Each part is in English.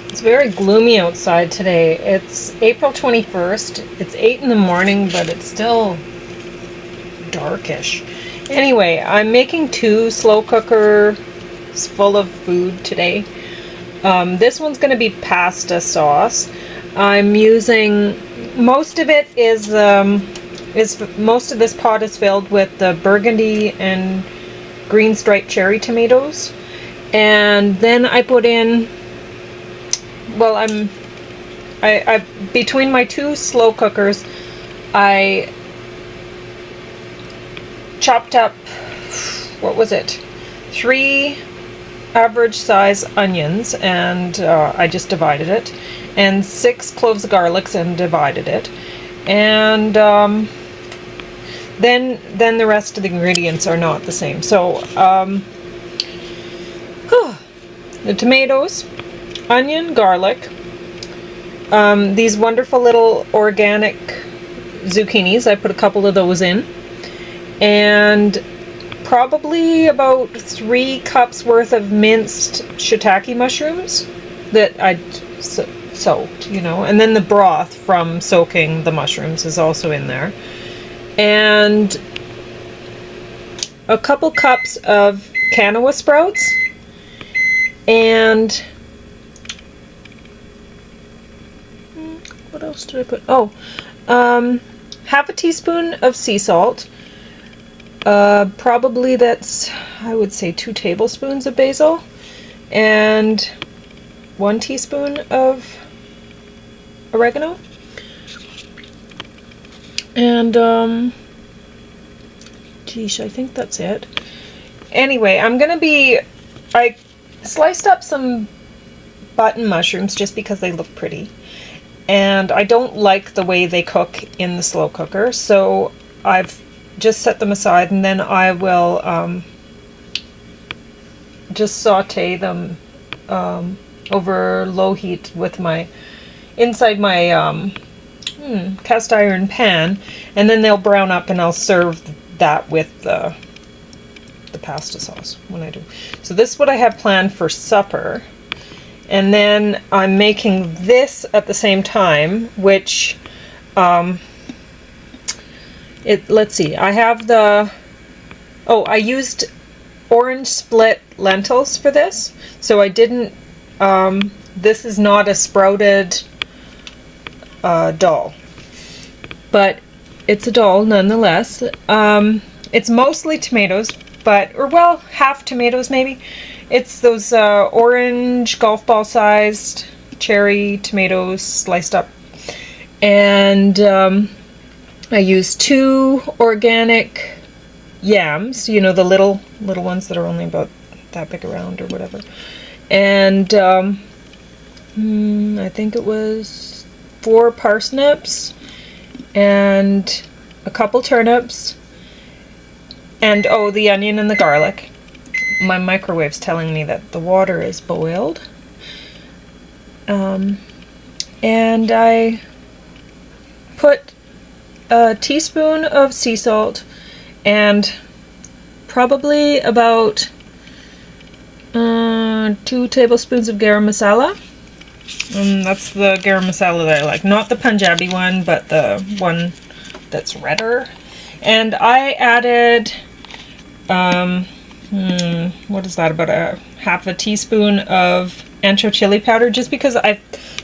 It's very gloomy outside today. It's April 21st. It's 8 in the morning, but it's still darkish. Anyway, I'm making 2 slow cookers full of food today. This one's going to be pasta sauce. I'm using, most of it is most of this pot is filled with the burgundy and green striped cherry tomatoes. And then I put in, well, I between my 2 slow cookers, I chopped up, what was it, 3 average size onions, and I just divided it, and 6 cloves of garlic and divided it, and then the rest of the ingredients are not the same. So the tomatoes, onion, garlic, these wonderful little organic zucchinis, I put a couple of those in, and probably about 3 cups worth of minced shiitake mushrooms that I soaked, and then the broth from soaking the mushrooms is also in there, and a couple cups of quinoa sprouts, and what else did I put? Oh, half a teaspoon of sea salt. Probably that's, I would say, 2 tablespoons of basil, and 1 teaspoon of oregano, and geesh, I think that's it. Anyway, I sliced up some button mushrooms just because they look pretty, and I don't like the way they cook in the slow cooker, so I've just set them aside, and then I will just saute them over low heat with inside my cast iron pan, and then they'll brown up, and I'll serve that with the pasta sauce when I do. So this is what I have planned for supper, and then I'm making this at the same time, which let's see, I have I used orange split lentils for this, so I didn't, this is not a sprouted dal, but it's a dal nonetheless. It's mostly tomatoes, or half tomatoes maybe. It's those orange golf ball sized cherry tomatoes sliced up, and I used 2 organic yams, the little ones that are only about that big around or whatever, and I think it was 4 parsnips and a couple turnips, and the onion and the garlic. My microwave's telling me that the water is boiled, and I put a teaspoon of sea salt and probably about 2 tablespoons of garam masala. That's the garam masala that I like, not the Punjabi one, but the one that's redder. And I added what is that, about a half a teaspoon of ancho chili powder, just because I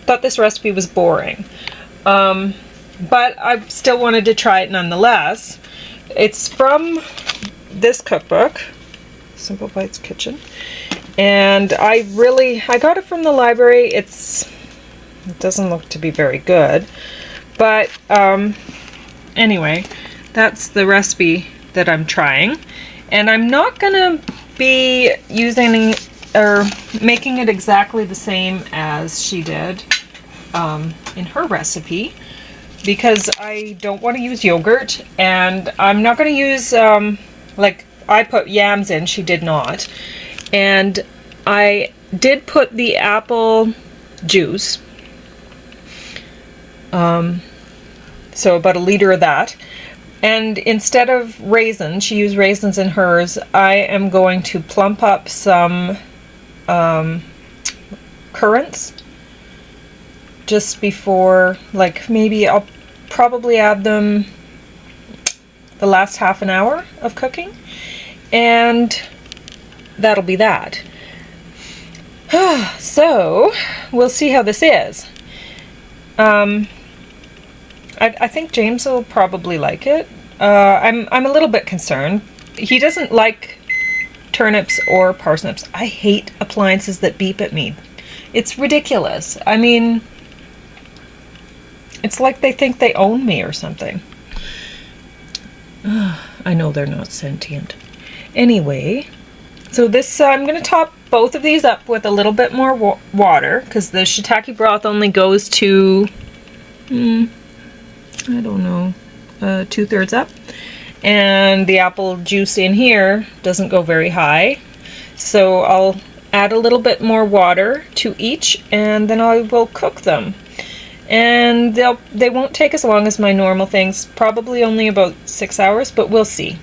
thought this recipe was boring. But I still wanted to try it nonetheless. It's from this cookbook, Simple Bites Kitchen, and I got it from the library. It doesn't look to be very good, but anyway, that's the recipe that I'm trying, and I'm not gonna be using or making it exactly the same as she did in her recipe, because I don't want to use yogurt, and I'm not going to use, like I put yams in, she did not, and I did put the apple juice, so about a liter of that, and instead of raisins, she used raisins in hers, I am going to plump up some currants just before, like maybe I'll probably add them the last half an hour of cooking, and that'll be that. So we'll see how this is. I think James will probably like it. I'm a little bit concerned. He doesn't like turnips or parsnips. I hate appliances that beep at me. It's ridiculous. I mean, it's like they think they own me or something. I know they're not sentient. Anyway, so this, I'm going to top both of these up with a little bit more water, because the shiitake broth only goes to, I don't know, 2/3 up. And the apple juice in here doesn't go very high. So I'll add a little bit more water to each, and then I will cook them. And they won't take as long as my normal things, probably only about 6 hours, but we'll see.